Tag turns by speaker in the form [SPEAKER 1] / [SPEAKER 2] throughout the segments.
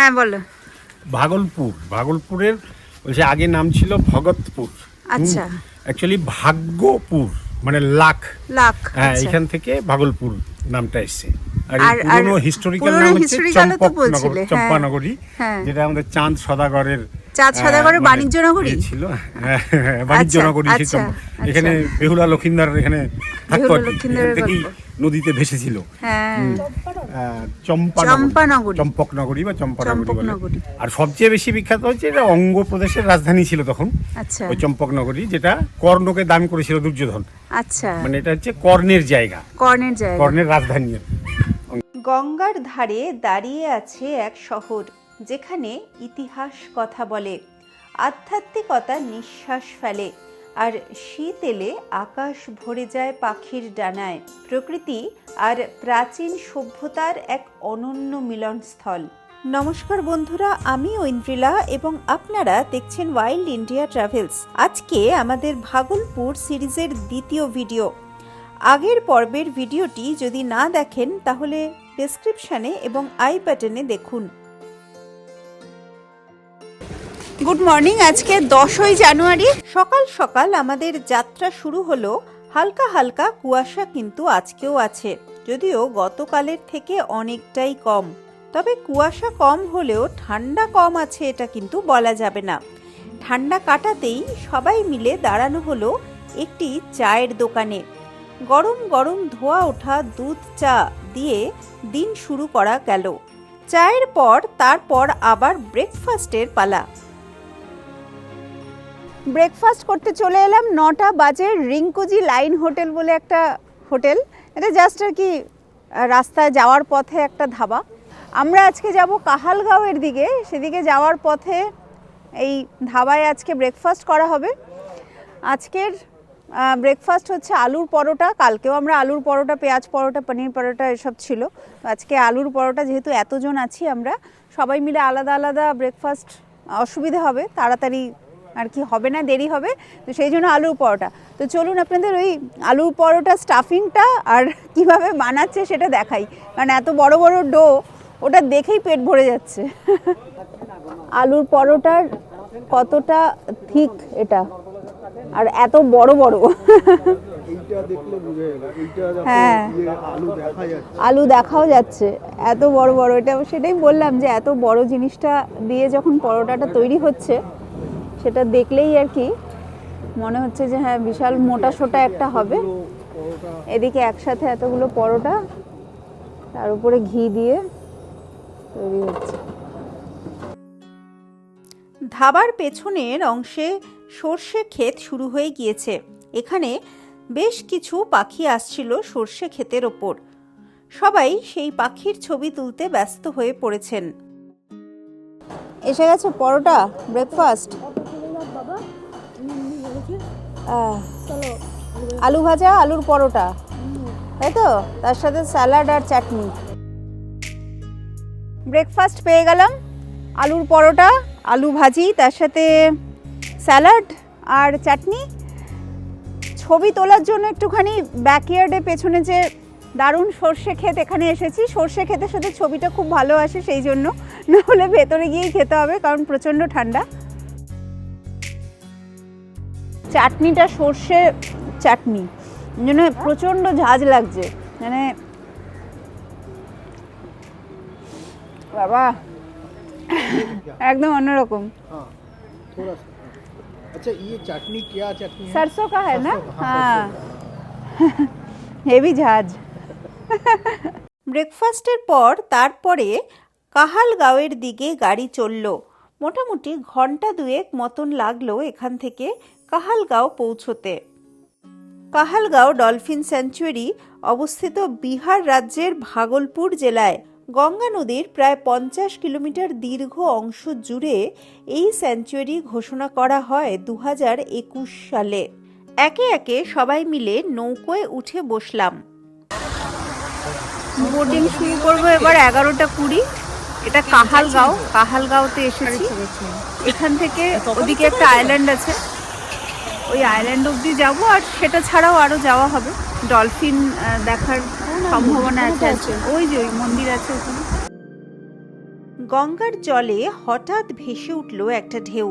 [SPEAKER 1] হ্যাঁ বলো।
[SPEAKER 2] ভাগলপুরের বলছে আগে নাম ছিল ভগতপুর।
[SPEAKER 1] আচ্ছা।
[SPEAKER 2] অ্যাকচুয়ালি ভাগ্যপুর মানে লাখ। হ্যাঁ,
[SPEAKER 1] আচ্ছা।
[SPEAKER 2] এখান থেকে ভাগলপুর নামটা এসছে। আর
[SPEAKER 1] আর
[SPEAKER 2] পুরনো হিস্টোরিক্যাল নাম হচ্ছে চম্পানগরী, যেটা আমাদের চাঁদ সদাগরের
[SPEAKER 1] বাণিজ্য নগরী
[SPEAKER 2] ছিল। বাণিজ্য নগরী। এখানে বেহুলা লক্ষিন্দার এখানে থাকতো আর কি, এখান থেকেই নদীতে ভেসেছিল। চম্পকনগরী বা চম্পানগরী। আর সবচেয়ে বেশি বিখ্যাত হচ্ছে এটা অঙ্গ প্রদেশের রাজধানী ছিল তখন, ওই চম্পকনগরী, যেটা কর্ণকে দান করেছিল দুর্যোধন।
[SPEAKER 1] আচ্ছা,
[SPEAKER 2] মানে এটা হচ্ছে কর্ণের জায়গা, কর্ণের রাজধানী।
[SPEAKER 3] গঙ্গার ধারে দাঁড়িয়ে আছে এক শহর, যেখানে ইতিহাস কথা বলে, আধ্যাত্মিকতা নিঃশ্বাস ফেলে, আর শীত এলে আকাশ ভরে যায় পাখির ডানায়। প্রকৃতি আর প্রাচীন সভ্যতার এক অনন্য মিলনস্থল। নমস্কার বন্ধুরা, আমি ঐন্দ্রিলা এবং আপনারা দেখছেন ওয়াইল্ড ইন্ডিয়া ট্রাভেলস। আজকে আমাদের ভাগলপুর সিরিজের দ্বিতীয় ভিডিও। আগের পর্বের ভিডিওটি যদি না দেখেন তাহলে ডেসক্রিপশনে এবং আই বাটনে দেখুন।
[SPEAKER 1] Good morning. আজকে 10ই জানুয়ারি।
[SPEAKER 3] সকাল সকাল আমাদের যাত্রা শুরু হলো। হালকা হালকা কুয়াশা কিন্তু আজকেও আছে, যদিও গতকালের থেকে অনেকটাই কম। তবে কুয়াশা কম হলেও ঠান্ডা কম আছে এটা কিন্তু বলা যাবে না। ঠান্ডা কাটাতেই সবাই মিলে দাঁড়ানো হলো একটি চায়ের দোকানে। গরম গরম ধোয়া ওঠা দুধ চা দিয়ে দিন শুরু করা গেল। চায়ের পর তারপর আবার ব্রেকফাস্টের পালা।
[SPEAKER 1] ব্রেকফাস্ট করতে চলে এলাম 9টা বাজে। রিঙ্কুজি লাইন হোটেল বলে একটা হোটেল, এটা জাস্ট আর কি রাস্তায় যাওয়ার পথে একটা ধাবা। আমরা আজকে যাব কাহালগাঁওয়ের দিকে, সেদিকে যাওয়ার পথে এই ধাবায় আজকে ব্রেকফাস্ট করা হবে। আজকের ব্রেকফাস্ট হচ্ছে আলুর পরোটা। কালকেও আমরা আলুর পরোটা, পেঁয়াজ পরোটা, পনির পরোটা এসব ছিল। আজকে আলুর পরোটা, যেহেতু এতজন আছি আমরা সবাই মিলে আলাদা আলাদা ব্রেকফাস্ট, অসুবিধা হবে, তাড়াতাড়ি আর কি হবে না, দেরি হবে, তো সেই জন্য আলুর পরোটা। তো চলুন আপনাদের ওই আলুর পরোটা স্টাফিংটা আর কিভাবে বানাচ্ছে সেটা দেখাই, কারণ এত বড় বড় ডো, ওটা দেখেই পেট ভরে যাচ্ছে। আলুর পরোটার কতটা ঠিক এটা, আর এত বড় বড়। হ্যাঁ, আলু দেখাও যাচ্ছে, এত বড় বড়। এটা সেটাই বললাম যে এত বড় জিনিসটা দিয়ে যখন পরোটাটা তৈরি হচ্ছে সেটা দেখলেই আর কি মনে হচ্ছে যে হ্যাঁ বিশাল মোটা সোটা একটা হবে। এদিকে একসাথে এতগুলো পরোটা, তার উপরে ঘি দিয়ে তৈরি হচ্ছে।
[SPEAKER 3] ধাবার পেছনের অংশে সর্ষে ক্ষেত শুরু হয়ে গিয়েছে। এখানে বেশ কিছু পাখি আসছিল সর্ষে ক্ষেতের ওপর। সবাই সেই পাখির ছবি তুলতে ব্যস্ত হয়ে পড়েছেন।
[SPEAKER 1] এসে গেছে পরোটা, ব্রেকফাস্ট। আলু ভাজা, আলুর পরোটা, তাই তো, তার সাথে স্যালাড আর চাটনি। ব্রেকফাস্ট পেয়ে গেলাম, আলুর পরোটা, আলু ভাজি, তার সাথে স্যালাড আর চাটনি। ছবি তোলার জন্য একটুখানি ব্যাকইয়ার্ডে পেছনে যে দারুণ সর্ষে ক্ষেত, এখানে এসেছি। সর্ষে ক্ষেতের সাথে ছবিটা খুব ভালো আসে, সেই জন্য, না হলে ভেতরে গিয়েই খেতে হবে কারণ প্রচণ্ড ঠান্ডা। চাটনিটা সর্ষে চাটনি, জন্য প্রচণ্ড ঝাঁজ লাগছে, মানে বাবা একদম অন্যরকম।
[SPEAKER 4] अच्छा ये चटनी क्या चटनी है?
[SPEAKER 1] सरसों का है ना? हाँ, हेवी झाज।
[SPEAKER 3] ব্রেকফাস্টের পর তারপরে কাহালগাঁওয়ের দিকে গাড়ি চলল। মোটামুটি ঘন্টা দুয়েক মতন লাগলো এখান থেকে কাহালগাঁও পৌঁছতে। কাহালগাঁও ডলফিন স্যাঞ্চুয়ারি অবস্থিত বিহার রাজ্যের ভাগলপুর জেলায়। গঙ্গা নদীর প্রায় 50 কিলোমিটার দীর্ঘ অংশ জুড়ে এই স্যাঞ্চুয়ারি ঘোষণা করা হয় 2021 সালে। একে একে সবাই মিলে নৌকোয় উঠে বসলাম।
[SPEAKER 1] বোটিং শুরু করবো এবার 11:20। এটা কাহালগাঁওতে এসেছি। এখান থেকে ওদিকে একটা আইল্যান্ড আছে, ওই আইল্যান্ড অবধি যাব, আর সেটা ছাড়াও আরও যাওয়া হবে। ডলফিন দেখার সম্ভাবনা আছে। ওই যে ওই মন্দির আছে ওখানে।
[SPEAKER 3] গঙ্গার জলে হঠাৎ ভেসে উঠল একটা ঢেউ,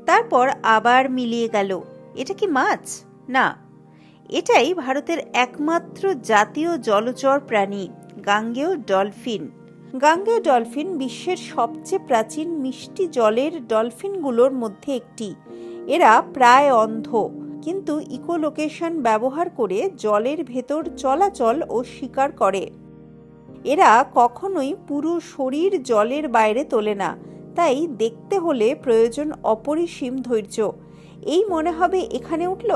[SPEAKER 3] তারপর আবার মিলিয়ে গেল। এটা কি মাছ? না, এটাই ভারতের একমাত্র জাতীয় জলচর প্রাণী, গাঙ্গেয় ডলফিন। গাঙ্গেয় ডলফিন বিশ্বের সবচেয়ে প্রাচীন মিষ্টি জলের ডলফিনগুলোর মধ্যে একটি। এরা প্রায় অন্ধ, কিন্তু ইকোলোকেশন ব্যবহার করে জলের ভেতর চলাচল ও শিকার করে। এরা কখনোই পুরো শরীর জলের বাইরে তোলে না, তাই দেখতে হলে প্রয়োজন অপরিসীম ধৈর্য। এই মনে হবে এখানে উঠল,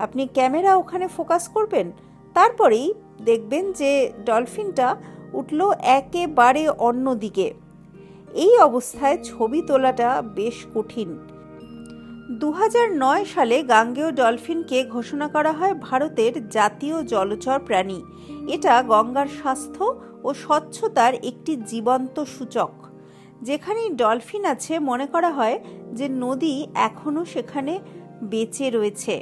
[SPEAKER 3] আপনি ক্যামেরা ওখানে ফোকাস করবেন, তারপরেই দেখবেন যে ডলফিনটা উঠল একেবারে অন্য দিকে। এই অবস্থায় ছবি তোলাটা বেশ কঠিন। 2009 সালে গাঙ্গেয় ডলফিনকে ঘোষণা করা হয় ভারতের জাতীয় জলচর প্রাণী। এটা গঙ্গার স্বাস্থ্য ও স্বচ্ছতার একটি জীবন্ত সূচক। যেখানেই ডলফিন আছে মনে করা হয় যে নদী এখনও সেখানে বেঁচে রয়েছে।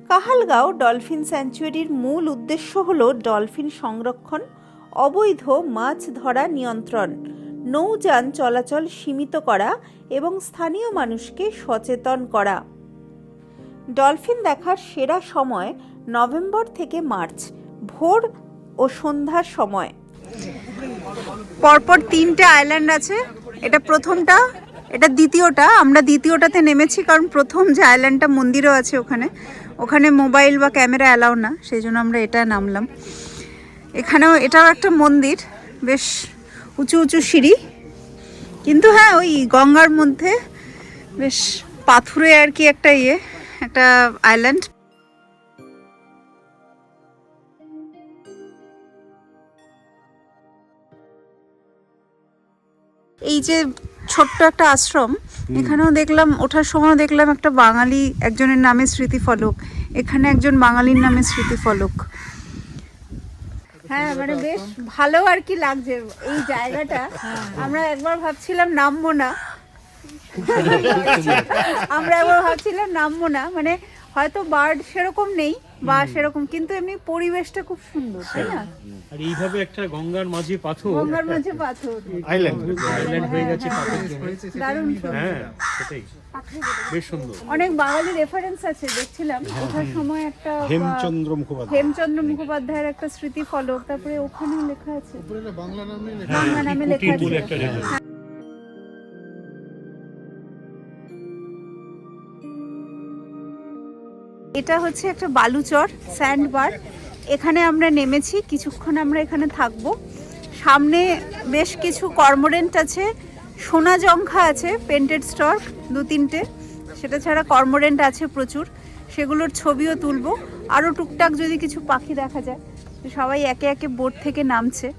[SPEAKER 3] কাহালগাঁও ডলফিন স্যাংচুয়ারির মূল উদ্দেশ্য হল ডলফিন সংরক্ষণ, অবৈধ মাছ ধরা নিয়ন্ত্রণ, নৌযান চলাচল সীমিত করা এবং স্থানীয় মানুষকে সচেতন করা। ডলফিন দেখার সেরা সময় নভেম্বর থেকে মার্চ, ভোর ও সন্ধ্যার সময়।
[SPEAKER 1] পরপর 3টে আইল্যান্ড আছে, এটা প্রথমটা, এটা দ্বিতীয়টা। আমরা দ্বিতীয়টাতে নেমেছি কারণ প্রথম যে আইল্যান্ডটা মন্দিরও আছে ওখানে মোবাইল বা ক্যামেরা অ্যালাউ না, সেই জন্য আমরা এটা নামলাম। এখানেও এটাও একটা মন্দির, বেশ উঁচু উঁচু সিঁড়ি, কিন্তু হ্যাঁ ওই গঙ্গার মধ্যে বেশ পাথুরে আর কি একটা আইল্যান্ড। এই যে ছোট্ট একটা আশ্রম, এখানেও দেখলাম, ওঠার সময় দেখলাম একটা বাঙালি একজনের নামে স্মৃতিফলক, এখানে একজন বাঙালির নামে স্মৃতিফলক। হ্যাঁ মানে বেশ ভালো আর কি লাগছে এই জায়গাটা। আমরা একবার ভাবছিলাম নামবো না, মানে হয়তো বার্ড সেরকম নেই বা সেরকম, কিন্তু এমনি পরিবেশটা খুব সুন্দর, তাই না?
[SPEAKER 5] আর এইভাবে একটা গঙ্গার মাঝে পাথর
[SPEAKER 2] আইল্যান্ড
[SPEAKER 5] হয়ে গেছে,
[SPEAKER 1] দারুণ
[SPEAKER 5] হ্যাঁ সেটাই বেশ সুন্দর।
[SPEAKER 1] অনেক বাঙালি রেফারেন্স আছে দেখছিলাম ওঠার সময়, একটা হেমচন্দ্র মুখোপাধ্যায়ের একটা স্মৃতি ফলক, তারপরে ওখানেও লেখা আছে
[SPEAKER 4] বাংলা
[SPEAKER 1] নামে লেখা আছে। এটা হচ্ছে একটা বালুচর স্যান্ড বার, এখানে আমরা নেমেছি, কিছুক্ষণ আমরা এখানে থাকবো। সামনে বেশ কিছু কর্মোরেন্ট আছে, সোনা জংখা আছে, পেন্টেড স্টর্ক 2-3টে, সেটা ছাড়া কর্মোরেন্ট আছে প্রচুর, সেগুলোর ছবিও তুলবো। আরও টুকটাক যদি কিছু পাখি দেখা যায়। সবাই একে একে বোট থেকে নামছে।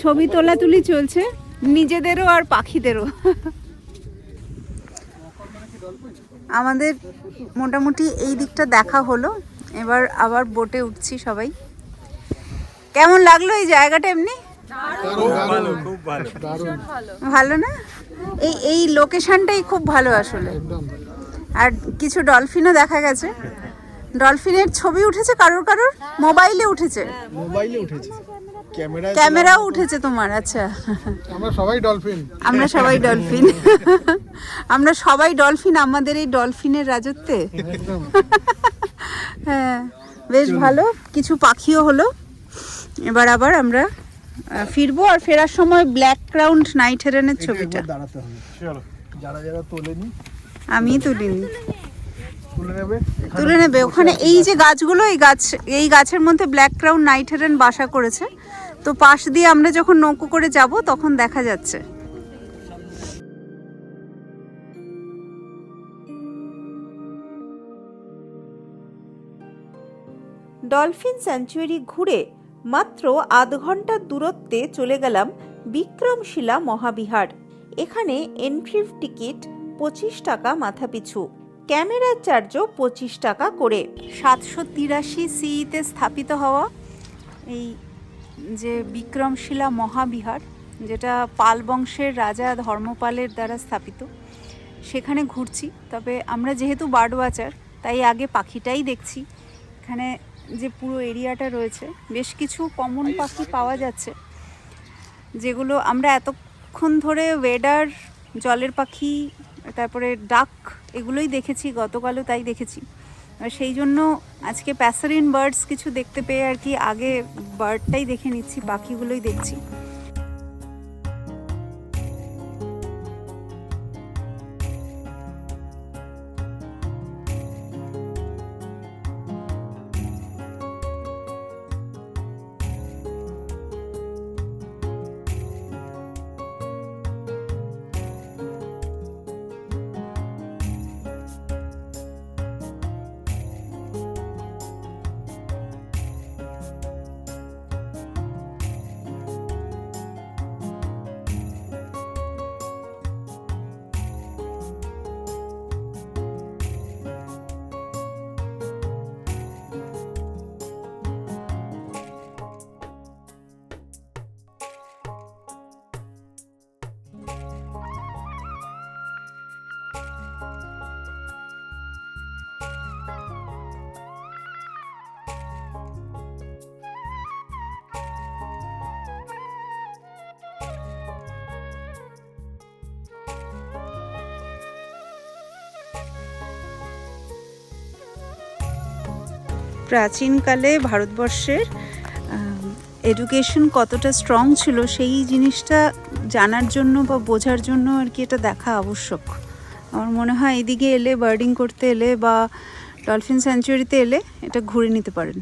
[SPEAKER 1] ছবি তোলাতুলি চলছে, নিজেদেরও আর পাখিদেরও। আমাদের মোটামুটি এই দিকটা দেখা হলো, এবার আবার বোটে উঠছি সবাই। কেমন লাগলো এই জায়গাটা? এমনি ভালো না? এই লোকেশনটাই খুব ভালো আসলে। আর কিছু ডলফিনও দেখা গেছে, ডলফিনের ছবি উঠেছে কারোর মোবাইলে উঠেছে, ক্যামেরাও উঠেছে তোমার। আচ্ছা,
[SPEAKER 4] আমরা সবাই ডলফিন
[SPEAKER 1] আমরা সবাই ডলফিন আমাদের এই ডলফিনের রাজত্বে। হ্যাঁ বেশ ভালো, কিছু পাখিও হলো। এবার আবার আমরা ফিরবো, আর ফেরার সময় ব্ল্যাক ক্রাউন নাইট হেরনের ছবিটা
[SPEAKER 4] দাঁড়াতে হবে, যারা তোলেনি
[SPEAKER 1] আমি তুলিনি।
[SPEAKER 4] তুলে নেবে এখানে
[SPEAKER 1] তুলে নেবে ওখানে এই যে গাছগুলো, এই গাছের মধ্যে ব্ল্যাক ক্রাউন নাইট হেরেন বাসা করেছে। তো পাশ দিয়ে আমরা যখন নৌকো করে যাব তখন দেখা যাচ্ছে।
[SPEAKER 3] ডলফিন স্যাঞ্চুয়ারি ঘুরে মাত্র আধ ঘন্টার দূরত্বে চলে গেলাম বিক্রমশিলা মহাবিহার। এখানে এন্ট্রি টিকিট 25 টাকা মাথাপিছু, ক্যামেরার চার্জও 25 টাকা করে।
[SPEAKER 1] 783 সিইতে স্থাপিত হওয়া এই যে বিক্রমশিলা মহাবিহার, যেটা পাল বংশের রাজা ধর্মপালের দ্বারা স্থাপিত, সেখানে ঘুরছি। তবে আমরা যেহেতু বার্ড ওয়াচার তাই আগে পাখিটাই দেখছি। এখানে যে পুরো এরিয়াটা রয়েছে বেশ কিছু কমন পাখি পাওয়া যাচ্ছে, যেগুলো আমরা এতক্ষণ ধরে ওয়েডার, জলের পাখি, তারপরে ডাক এগুলোই দেখেছি, গতকালও তাই দেখেছি। আর সেই জন্য আজকে প্যাসারিন বার্ডস কিছু দেখতে পেয়ে আর কি আগে বার্ডটাই দেখে নিচ্ছি, পাখিগুলোই দেখছি। প্রাচীনকালে ভারতবর্ষের এডুকেশন কতটা স্ট্রং ছিল সেই জিনিসটা জানার জন্য বা বোঝার জন্য আর কি এটা দেখা আবশ্যক। আমার মনে হয় এদিকে এলে, বার্ডিং করতে এলে বা ডলফিন স্যাঞ্চুয়ারিতে এলে এটা ঘুরে নিতে পারেন।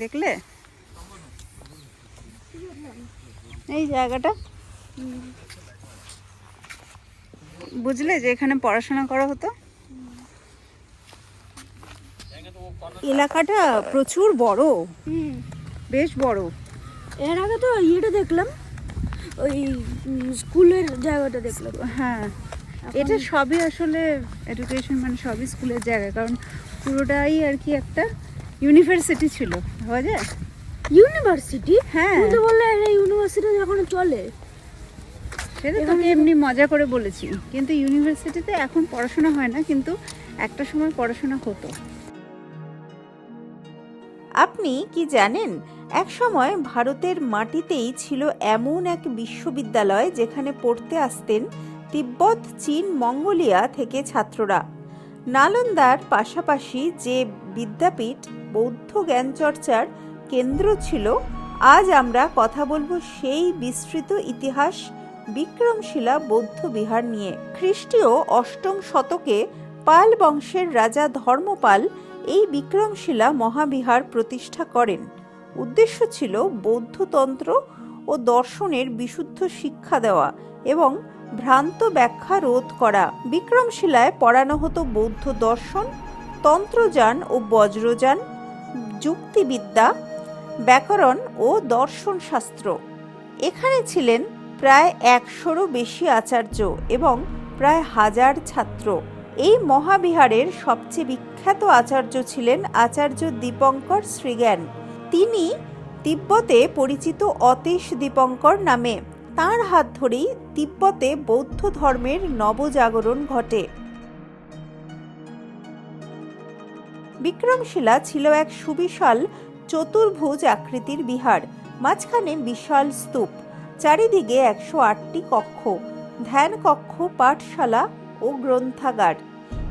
[SPEAKER 1] দেখলে এই জায়গাটা, বুঝলে যে এখানে পড়াশোনা করা হতো। এলাকাটা প্রচুর বড়, বেশ বড়।
[SPEAKER 6] এর আগে তো ইয়েটা দেখলাম, ওই স্কুলের জায়গাটা দেখলাম।
[SPEAKER 1] হ্যাঁ, এটা সবই আসলে এডুকেশন, মানে সবই স্কুলের জায়গা, কারণ পুরোটাই আর কি একটা ইউনিভার্সিটি ছিল, ভাবা যায়।
[SPEAKER 6] ইউনিভার্সিটি?
[SPEAKER 1] হ্যাঁ,
[SPEAKER 6] তুমি তো বললে এই ইউনিভার্সিটি যখন চলে,
[SPEAKER 1] সেটা তোকে এমনি মজা করে বলেছি, কিন্তু ইউনিভার্সিটিতে এখন পড়াশোনা হয় না, কিন্তু একটা সময় পড়াশোনা হতো।
[SPEAKER 3] আপনি কি জানেন, এক সময় ভারতের মাটিতেই ছিল এমন এক বিশ্ববিদ্যালয় যেখানে পড়তে আসতেন তিব্বত, চীন, মঙ্গোলিয়া থেকে ছাত্ররা। নালন্দার পাশাপাশি যে বিদ্যাপীঠ বৌদ্ধ জ্ঞান চর্চার কেন্দ্র ছিল, আজ আমরা কথা বলবো সেই বিস্তৃত ইতিহাস বিক্রমশিলা বৌদ্ধ বিহার নিয়ে। খ্রিস্টীয় 8ম শতকে পাল বংশের রাজা ধর্মপাল এই বিক্রমশিলা মহাবিহার প্রতিষ্ঠা করেন। উদ্দেশ্য ছিল বৌদ্ধতন্ত্র ও দর্শনের বিশুদ্ধ শিক্ষা দেওয়া এবং ভ্রান্ত ব্যাখ্যা রোধ করা। বিক্রমশিলায় পড়ানো হতো বৌদ্ধ দর্শন, তন্ত্রযান ও বজ্রযান, যুক্তিবিদ্যা, ব্যাকরণ ও দর্শন শাস্ত্র। এখানে ছিলেন প্রায় 100-রও বেশি আচার্য এবং প্রায় 1000 ছাত্র। এই মহাবিহারের সবচেয়ে বিখ্যাত আচার্য ছিলেন আচার্য দীপঙ্কর শ্রীজ্ঞান। তিনি তিব্বতে পরিচিত অতীশ দীপঙ্কর নামে। তাঁর হাত ধরেই তিব্বতে বৌদ্ধ ধর্মের নবজাগরণ ঘটে। বিক্রমশিলা ছিল এক সুবিশাল চতুর্ভুজ আকৃতির বিহার, মাঝখানে বিশাল স্তূপ, চারিদিকে 108টি কক্ষ, ধ্যান কক্ষ, পাঠশালা ও গ্রন্থাগার।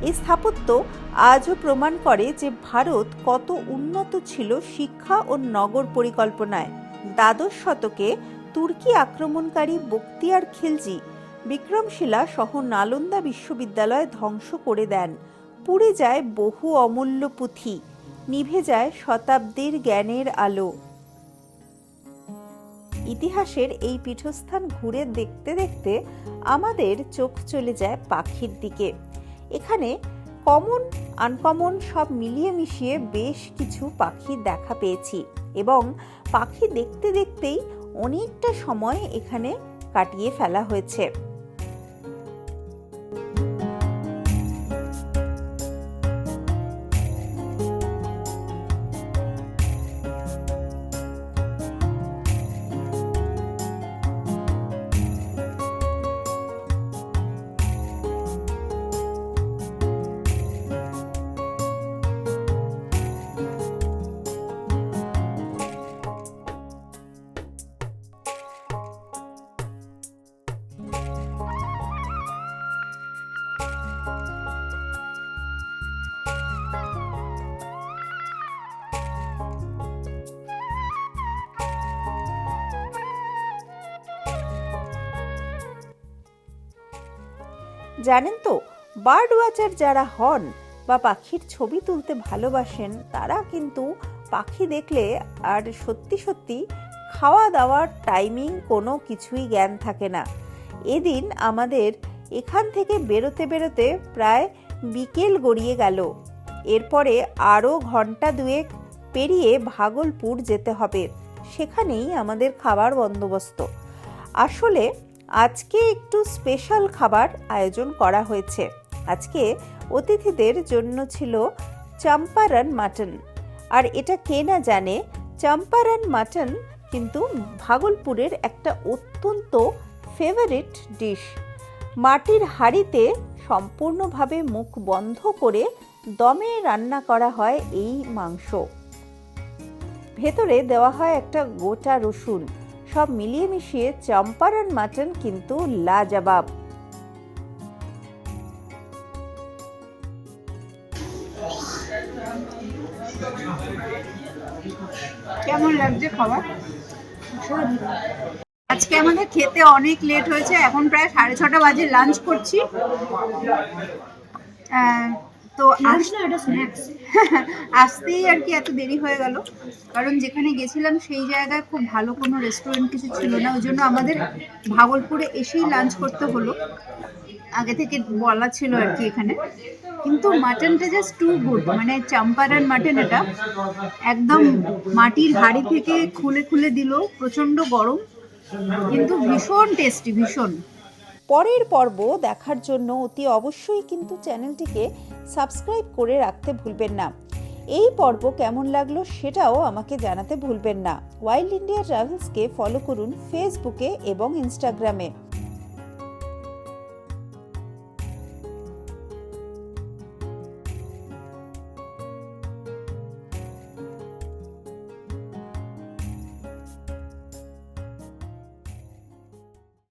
[SPEAKER 3] এই স্থাপত্য আজও প্রমাণ করে যে ভারত কত উন্নত ছিল শিক্ষা ও নগর পরিকল্পনায়। দ্বাদশ শতকে তুর্কি আক্রমণকারী বখতিয়ার খিলজি বিক্রমশিলা সহ নালন্দা বিশ্ববিদ্যালয় ধ্বংস করে দেন। পুড়ে যায় বহু অমূল্য পুঁথি, নিভে যায় শতাব্দীর জ্ঞানের আলো। ইতিহাসের এই পীঠস্থান ঘুরে দেখতে দেখতে আমাদের চোখ চলে যায় পাখির দিকে। এখানে কমন আনকমন সব মিলিয়ে মিশিয়ে বেশ কিছু পাখি দেখা পেয়েছি এবং পাখি দেখতে দেখতেই অনেকটা সময় এখানে কাটিয়ে ফেলা হয়েছে। জানেন তো, বার্ড ওয়াচার যারা হন বা পাখির ছবি তুলতে ভালোবাসেন তারা কিন্তু পাখি দেখলে আর সত্যি সত্যি খাওয়া দাওয়ার টাইমিং কোনো কিছুই জ্ঞান থাকে না। এদিন আমাদের এখান থেকে বেরোতে বেরোতে প্রায় বিকেল গড়িয়ে গেল। এরপরে আরও ঘন্টা দুয়েক পেরিয়ে ভাগলপুর যেতে হবে, সেখানেই আমাদের খাবার বন্দোবস্ত। আসলে আজকে একটু স্পেশাল খাবার আয়োজন করা হয়েছে। আজকে অতিথিদের জন্য ছিল চম্পারন মাটন। আর এটা কে না জানে, চম্পারন মাটন কিন্তু ভাগলপুরের একটা অত্যন্ত ফেভারিট ডিশ। মাটির হাঁড়িতে সম্পূর্ণভাবে মুখ বন্ধ করে দমে রান্না করা হয় এই মাংস। ভেতরে দেওয়া হয় একটা গোটা রসুন। সব মিলিয়ে মিশিয়ে চম্পারন মাটন কিন্তু লাজবাব।
[SPEAKER 1] কেমন লাগছে খাবার? আজকে আমাদের খেতে অনেক লেট হয়েছে, এখন প্রায় 6:30 বাজে, লাঞ্চ করছি। তো আসতেই আর কি এত দেরি হয়ে গেল, কারণ যেখানে গেছিলাম সেই জায়গায় খুব ভালো কোনো রেস্টুরেন্ট কিছু ছিল না, ওই জন্য আমাদের ভাগলপুরে এসেই লাঞ্চ করতে হলো। আগে থেকে বলা ছিল আর কি এখানে, কিন্তু মাটনটা জাস্ট টু গুড। মানে চম্পারন মাটন এটা একদম মাটির হাঁড়ি থেকে খুলে খুলে দিল, প্রচণ্ড গরম, কিন্তু ভীষণ টেস্টি, ভীষণ।
[SPEAKER 3] পরের পর্ব দেখার জন্য অতি অবশ্যই কিন্তু চ্যানেলটিকে সাবস্ক্রাইব করে রাখতে ভুলবেন না। এই পর্ব কেমন লাগলো সেটাও আমাকে জানাতে ভুলবেন না। ওয়াইল্ড ইন্ডিয়া ট্রাভেলসকে ফলো করুন ফেসবুকে এবং ইনস্টাগ্রামে।